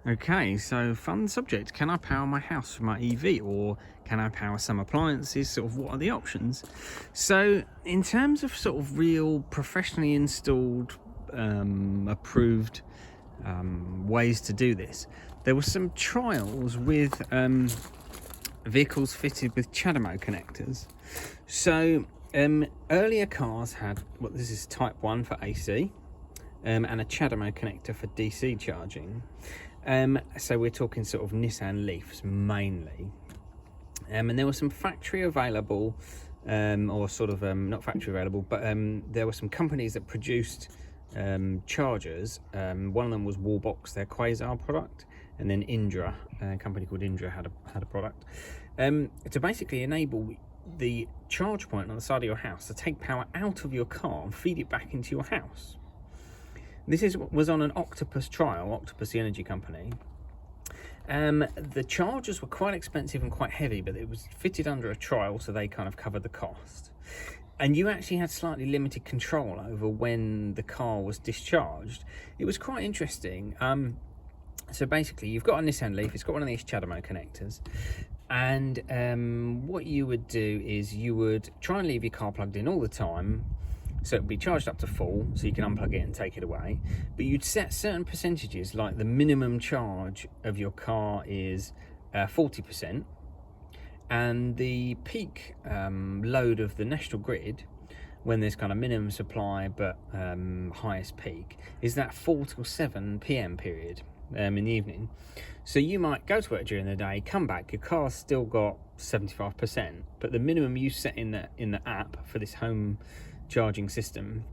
Okay, so fun subject. Can I power my house from my EV, or can I power some appliances? Sort of what are the options? So in terms of sort of real professionally installed, approved ways to do this, there were some trials with vehicles fitted with CHAdeMO connectors. So earlier cars had, well, this is type 1 for AC, and a CHAdeMO connector for DC charging. So we're talking sort of Nissan Leafs mainly, and there were some factory available, or sort of not factory available, but there were some companies that produced chargers. One of them was Wallbox, their Quasar product, and then Indra, a company called Indra had a product to basically enable the charge point on the side of your house to take power out of your car and feed it back into your house. This was on an Octopus trial, Octopus the energy company. The chargers were quite expensive and quite heavy, but it was fitted under a trial, so they kind of covered the cost. And you actually had slightly limited control over when the car was discharged. It was quite interesting. So basically, you've got a Nissan Leaf, it's got one of these CHAdeMO connectors. And what you would do is you would try and leave your car plugged in all the time, so it would be charged up to full, so you can unplug it and take it away. But you'd set certain percentages, like the minimum charge of your car is 40%, and the peak load of the national grid, when there's kind of minimum supply but highest peak, is that 4 till 7 p.m. period in the evening. So you might go to work during the day, come back, your car's still got 75%, but the minimum you set in the app for this home charging system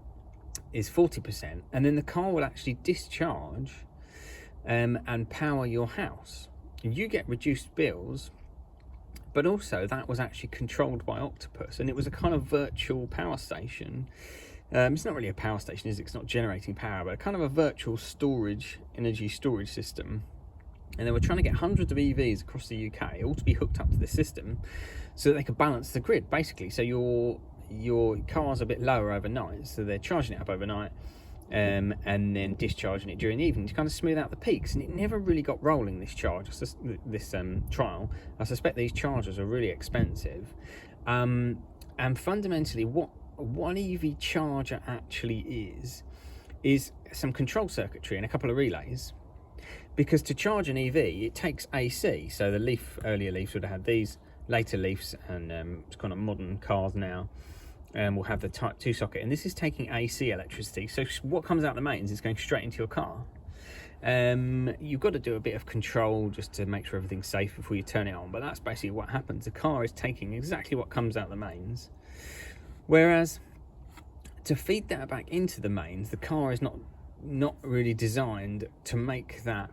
is 40%, and then the car will actually discharge and power your house. And you get reduced bills, but also that was actually controlled by Octopus, and it was a kind of virtual power station. It's not really a power station, is it? It's not generating power, but a kind of a virtual energy storage system. And they were trying to get hundreds of EVs across the UK all to be hooked up to the system so that they could balance the grid, basically. So your car's a bit lower overnight, so they're charging it up overnight and then discharging it during the evening to kind of smooth out the peaks. And it never really got rolling, this trial. I suspect these chargers are really expensive, and fundamentally what an EV charger actually is some control circuitry and a couple of relays, because to charge an EV it takes AC. So the earlier Leafs would have had these, later Leafs and it's kind of modern cars now will have the type 2 socket, and this is taking AC electricity. So what comes out the mains is going straight into your car. You've got to do a bit of control just to make sure everything's safe before you turn it on, but that's basically what happens. The car is taking exactly what comes out the mains, whereas to feed that back into the mains, the car is not really designed to make that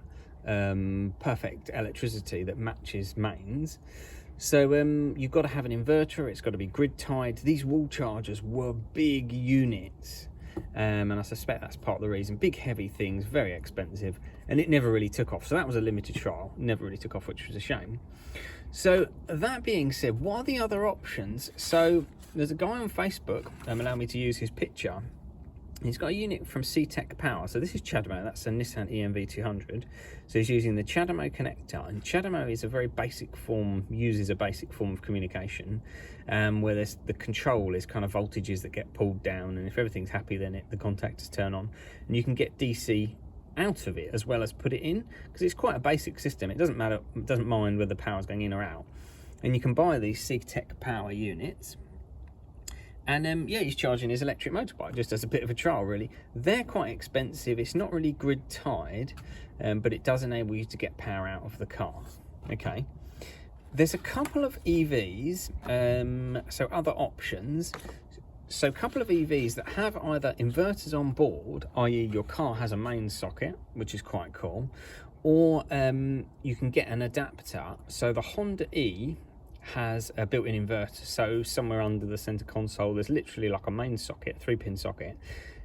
perfect electricity that matches mains. So you've got to have an inverter, it's got to be grid tied. These wall chargers were big units, and I suspect that's part of the reason. Big heavy things, very expensive, and it never really took off. So that was a limited trial, never really took off, which was a shame. So that being said, what are the other options? So there's a guy on Facebook, allow me to use his picture. He's got a unit from C-Tech Power. So this is CHAdeMO, that's a Nissan EMV200. So he's using the CHAdeMO connector, and CHAdeMO is uses a basic form of communication, where the control is kind of voltages that get pulled down, and if everything's happy, then the contactors turn on, and you can get DC out of it as well as put it in, because it's quite a basic system. It doesn't matter, it doesn't mind whether the power's going in or out. And you can buy these C-Tech Power units. And yeah, he's charging his electric motorbike just as a bit of a trial, really. They're quite expensive. It's not really grid tied, but it does enable you to get power out of the car. Okay. There's a couple of EVs, so other options. So a couple of EVs that have either inverters on board, i.e. your car has a main socket, which is quite cool, or you can get an adapter. So the Honda E has a built-in inverter, so somewhere under the center console there's literally like a main socket, 3-pin socket,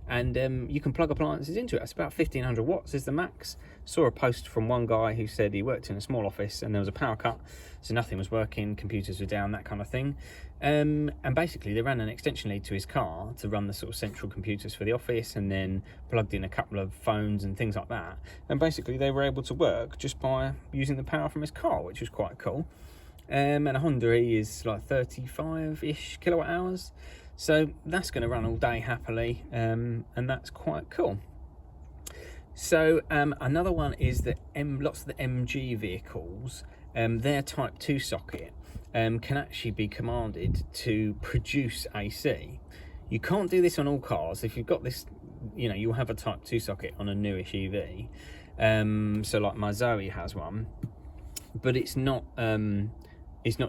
and you can plug appliances into it. It's about 1500 watts is the max. Saw a post from one guy who said he worked in a small office and there was a power cut, so nothing was working, computers were down, that kind of thing. And basically they ran an extension lead to his car to run the sort of central computers for the office, and then plugged in a couple of phones and things like that, and basically they were able to work just by using the power from his car, which was quite cool. And a Honda E is like 35-ish kilowatt hours, so that's going to run all day happily, and that's quite cool. So another one is that lots of the MG vehicles, their Type 2 socket can actually be commanded to produce AC. You can't do this on all cars. If you've got this, you know, you'll have a Type 2 socket on a newish EV. So like my Zoe has one, but it's not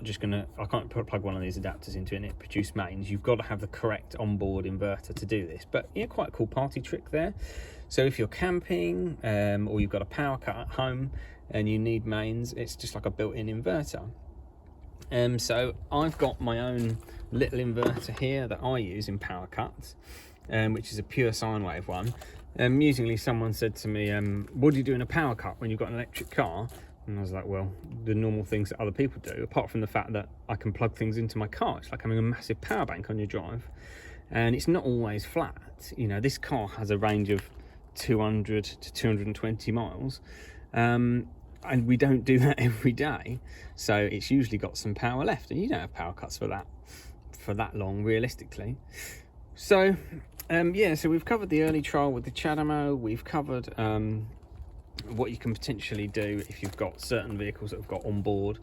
just gonna, I can't plug one of these adapters into it and it produce mains. You've got to have the correct onboard inverter to do this. But yeah, quite a cool party trick there. So if you're camping, or you've got a power cut at home and you need mains, it's just like a built-in inverter. So I've got my own little inverter here that I use in power cuts, which is a pure sine wave one. Amusingly, someone said to me, what do you do in a power cut when you've got an electric car? And I was like, well, the normal things that other people do, apart from the fact that I can plug things into my car. It's like having a massive power bank on your drive, and it's not always flat. You know, this car has a range of 200 to 220 miles, and we don't do that every day, so it's usually got some power left, and you don't have power cuts for that long realistically. So yeah, so we've covered the early trial with the CHAdeMO. We've covered what you can potentially do if you've got certain vehicles that have got onboard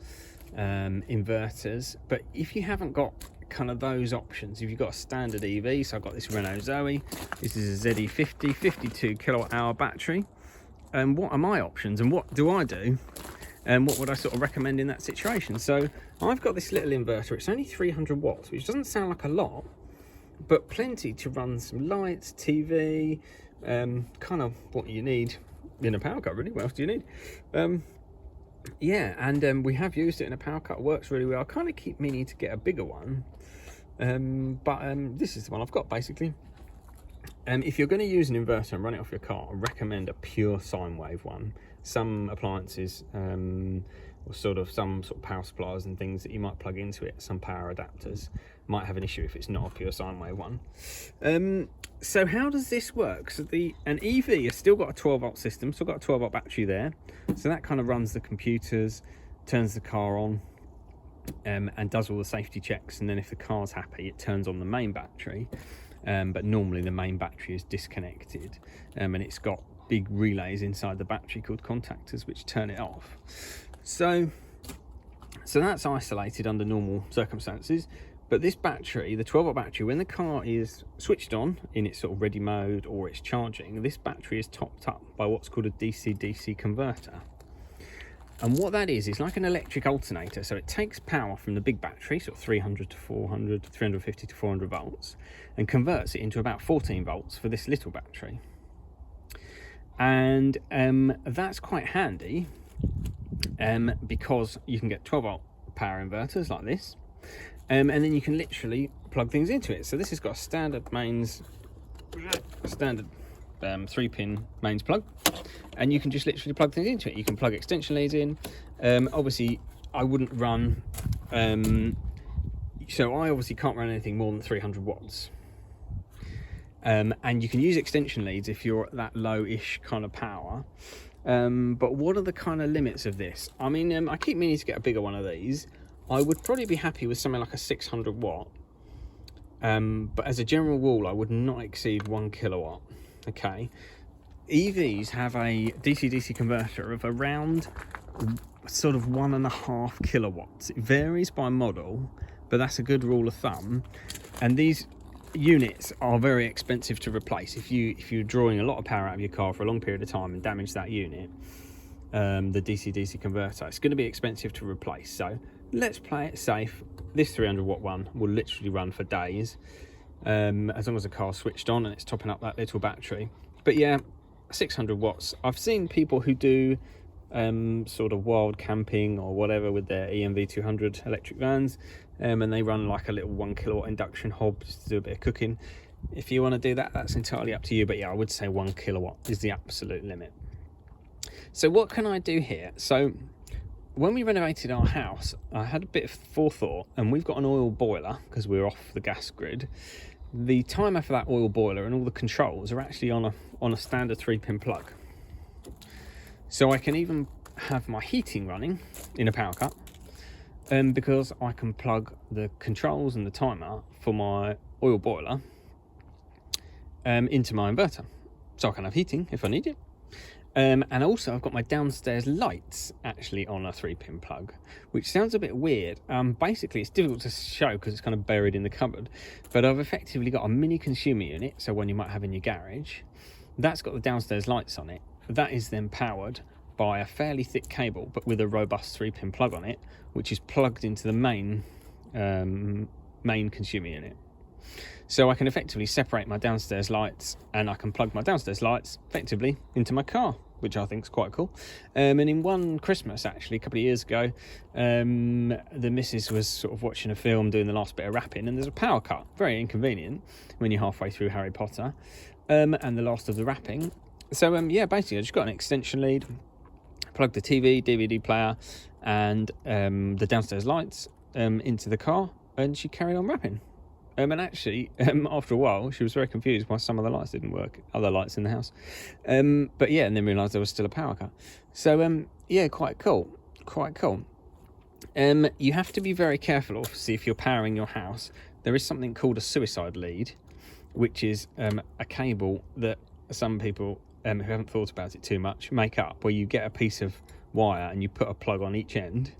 inverters. But if you haven't got kind of those options, if you've got a standard EV, so I've got this Renault Zoe, this is a ZE50 52 kilowatt hour battery, and what are my options and what do I do, and what would I sort of recommend in that situation? So I've got this little inverter. It's only 300 watts, which doesn't sound like a lot, but plenty to run some lights, TV, kind of what you need in a power cut, really. What else do you need? Yeah, and we have used it in a power cut. It works really well. I kind of keep meaning to get a bigger one, but this is the one I've got basically. If you're going to use an inverter and run it off your car, I recommend a pure sine wave one. Some appliances, or some sort of power supplies and things that you might plug into it, some power adapters, might have an issue if it's not a pure sine wave one. So how does this work? So an EV has still got a 12 volt system, still got a 12 volt battery there, so that kind of runs the computers, turns the car on, and does all the safety checks, and then if the car's happy, it turns on the main battery. But normally the main battery is disconnected, and it's got big relays inside the battery called contactors which turn it off. So that's isolated under normal circumstances. But this battery, the 12 volt battery, when the car is switched on in its sort of ready mode or it's charging, this battery is topped up by what's called a DC-DC converter. And what that is like an electric alternator. So it takes power from the big battery, sort of 300 to 400, 350 to 400 volts, and converts it into about 14 volts for this little battery. And that's quite handy, because you can get 12 volt power inverters like this, and then you can literally plug things into it. So this has got a standard mains, standard 3-pin mains plug, and you can just literally plug things into it. You can plug extension leads in. Obviously I wouldn't run, so I obviously can't run anything more than 300 watts. And you can use extension leads if you're at that low-ish kind of power. But what are the kind of limits of this? I mean, I keep meaning to get a bigger one of these. I would probably be happy with something like a 600 watt. But as a general rule, I would not exceed 1 kilowatt. Okay. EVs have a DC-DC converter of around sort of 1.5 kilowatts. It varies by model, but that's a good rule of thumb. And these units are very expensive to replace. If you're drawing a lot of power out of your car for a long period of time and damage that unit, the DC-DC converter, it's going to be expensive to replace. So let's play it safe. This 300 watt one will literally run for days, as long as the car's switched on and it's topping up that little battery. But yeah, 600 watts. I've seen people who do sort of wild camping or whatever with their EMV 200 electric vans, and they run like a little 1 kilowatt induction hob just to do a bit of cooking. If you want to do that, that's entirely up to you, but yeah, I would say 1 kilowatt is the absolute limit. So what can I do here? So when we renovated our house, I had a bit of forethought, and we've got an oil boiler because we're off the gas grid. The timer for that oil boiler and all the controls are actually on a standard 3-pin plug. So I can even have my heating running in a power cut, because I can plug the controls and the timer for my oil boiler into my inverter. So I can have heating if I need it. And also I've got my downstairs lights actually on a 3-pin plug, which sounds a bit weird. Basically it's difficult to show because it's kind of buried in the cupboard, but I've effectively got a mini consumer unit, so one you might have in your garage. That's got the downstairs lights on it. That is then powered by a fairly thick cable, but with a robust 3-pin plug on it, which is plugged into the main consumer unit. So I can effectively separate my downstairs lights, and I can plug my downstairs lights effectively into my car, which I think is quite cool. And in one Christmas, actually, a couple of years ago, the missus was sort of watching a film, doing the last bit of wrapping, and there's a power cut. Very inconvenient when you're halfway through Harry Potter and the last of the wrapping. So yeah, basically I just got an extension lead, plugged the TV, DVD player, and the downstairs lights into the car, and she carried on wrapping. And actually, after a while, she was very confused why some of the lights didn't work, other lights in the house. But yeah, and then realised there was still a power cut. So yeah, quite cool. You have to be very careful, obviously, if you're powering your house. There is something called a suicide lead, which is a cable that some people who haven't thought about it too much make up, where you get a piece of wire and you put a plug on each end,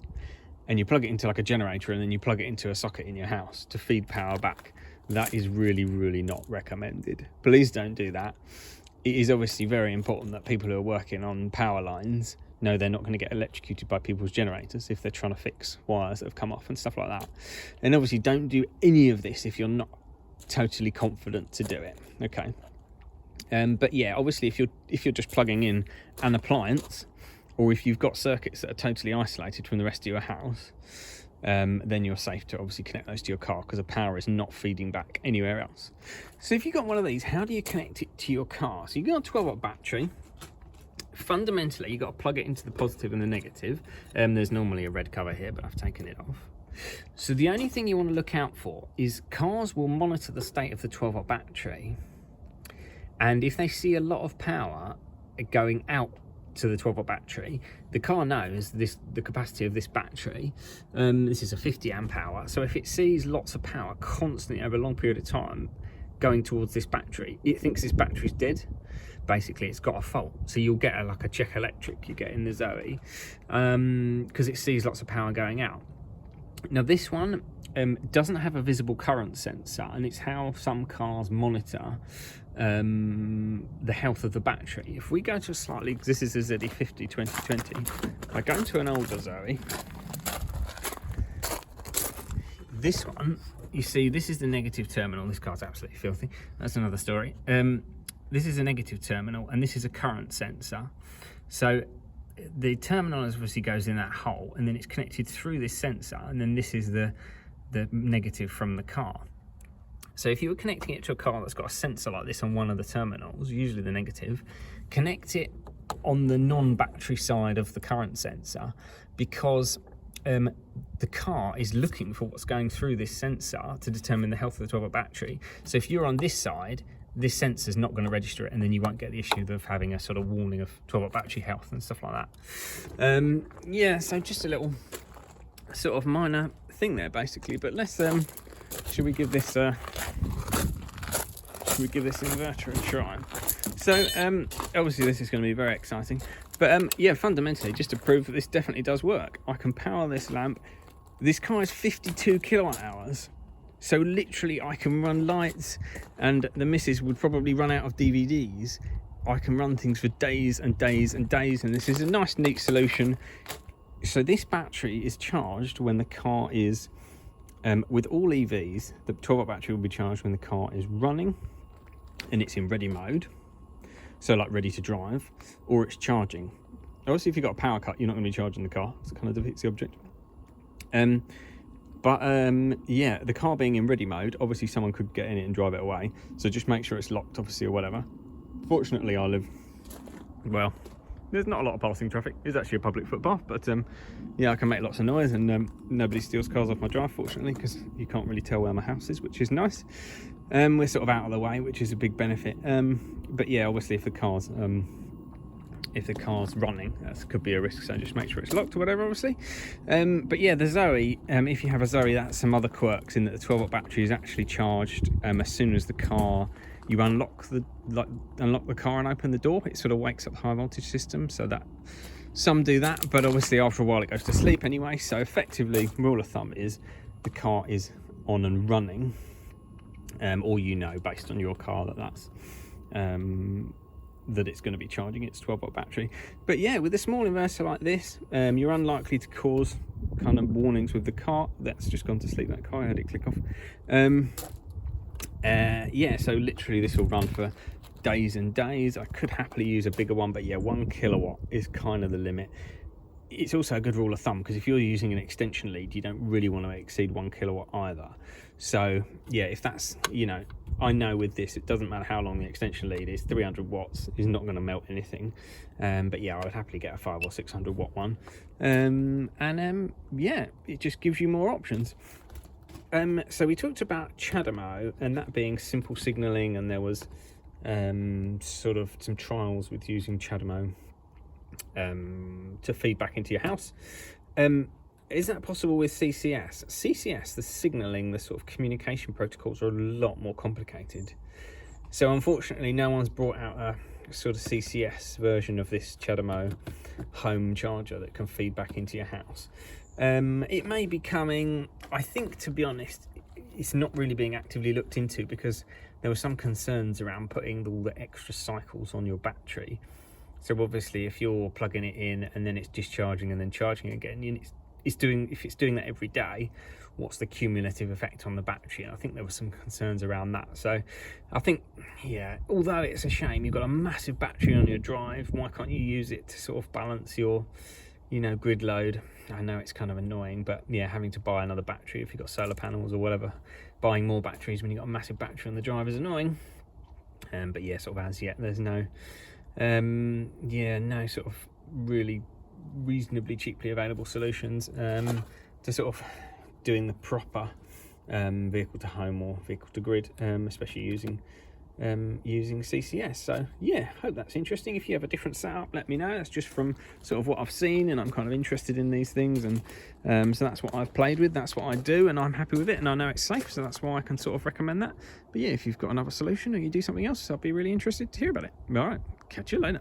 and you plug it into like a generator, and then you plug it into a socket in your house to feed power back. That is really, really not recommended. Please don't do that. It is obviously very important that people who are working on power lines know they're not going to get electrocuted by people's generators if they're trying to fix wires that have come off and stuff like that. And obviously don't do any of this if you're not totally confident to do it. Okay. But yeah, obviously if you're just plugging in an appliance, or if you've got circuits that are totally isolated from the rest of your house, then you're safe to obviously connect those to your car, because the power is not feeding back anywhere else. So if you've got one of these, how do you connect it to your car? So you've got a 12-watt battery. Fundamentally, you've got to plug it into the positive and the negative. There's normally a red cover here, but I've taken it off. So the only thing you want to look out for is cars will monitor the state of the 12-watt battery. And if they see a lot of power going out to the 12-watt battery, the car knows the capacity of this battery. This is a 50 amp hour. So if it sees lots of power constantly over a long period of time going towards this battery, it thinks this battery's dead. Basically, it's got a fault. So you'll get like a check electric you get in the Zoe, because it sees lots of power going out. Now this one doesn't have a visible current sensor, and it's how some cars monitor the health of the battery. If we go to a slightly, this is a ZE50 2020, if I go into an older Zoe, this one, you see this is the negative terminal. This car's absolutely filthy, that's another story. This is a negative terminal, and this is a current sensor. So the terminal obviously goes in that hole, and then it's connected through this sensor, and then this is the negative from the car. So if you were connecting it to a car that's got a sensor like this on one of the terminals, usually the negative, connect it on the non-battery side of the current sensor, because the car is looking for what's going through this sensor to determine the health of the 12-watt battery. So if you're on this side, this sensor's not going to register it, and then you won't get the issue of having a sort of warning of 12-watt battery health and stuff like that. Yeah, so just a little sort of minor thing there, basically. But let's should we give this inverter a try? So obviously this is going to be very exciting, but yeah, fundamentally, just to prove that this definitely does work, I can power this lamp. This car is 52 kilowatt hours. So literally I can run lights, and the missus would probably run out of DVDs. I can run things for days and days and days, and this is a nice neat solution. So this battery is charged when the car is, with all EVs, the 12-watt battery will be charged when the car is running and it's in ready mode, so like ready to drive, or it's charging. Obviously if you've got a power cut, you're not going to be charging the car, so it kind of defeats the object. But yeah, the car being in ready mode, obviously someone could get in it and drive it away, so just make sure it's locked, obviously, or whatever. Fortunately, I live, well, there's not a lot of passing traffic. It's actually a public footpath, but yeah, I can make lots of noise, and nobody steals cars off my drive, fortunately, because you can't really tell where my house is, which is nice. We're sort of out of the way, which is a big benefit. But yeah, obviously, if the car's running, that could be a risk, so just make sure it's locked or whatever, obviously. But yeah, the Zoe, if you have a Zoe, that's some other quirks in that the 12-volt battery is actually charged as soon as the car, you unlock the car and open the door. It sort of wakes up the high voltage system, so that some do that, but obviously after a while it goes to sleep anyway. So effectively, rule of thumb is the car is on and running, or you know, based on your car, that's that it's going to be charging its 12-volt battery. But yeah, with a small inverter like this, you're unlikely to cause kind of warnings with the car. That's just gone to sleep, that car, I had it click off. Yeah, so literally this will run for days and days. I could happily use a bigger one, but yeah, 1 kilowatt is kind of the limit. It's also a good rule of thumb, because if you're using an extension lead, you don't really want to exceed 1 kilowatt either. So yeah, if that's, you know, I know with this, it doesn't matter how long the extension lead is, 300 watts is not going to melt anything. But yeah, I would happily get a 500 or 600 watt one. Yeah, it just gives you more options. So we talked about CHAdeMO and that being simple signaling, and there was sort of some trials with using CHAdeMO to feed back into your house. Is that possible with CCS? CCS, the signaling, the sort of communication protocols are a lot more complicated. So unfortunately, no one's brought out a sort of CCS version of this CHAdeMO home charger that can feed back into your house. It may be coming. I think, to be honest, it's not really being actively looked into, because there were some concerns around putting all the extra cycles on your battery. So obviously, if you're plugging it in and then it's discharging and then charging again, if it's doing that every day, what's the cumulative effect on the battery? And I think there were some concerns around that. So I think, yeah, although it's a shame, you've got a massive battery on your drive, why can't you use it to sort of balance your, you know, grid load? I know it's kind of annoying, but yeah, having to buy another battery if you've got solar panels or whatever, buying more batteries when you've got a massive battery on the drive is annoying. But yeah, sort of as yet, there's no no sort of really reasonably cheaply available solutions to sort of doing the proper vehicle to home or vehicle to grid, especially using CCS. So yeah, hope that's interesting. If you have a different setup, let me know. That's just from sort of what I've seen, and I'm kind of interested in these things, and so that's what I've played with, that's what I do, and I'm happy with it, and I know it's safe, so that's why I can sort of recommend that. But yeah, if you've got another solution or you do something else, I'll be really interested to hear about it. All right, catch you later.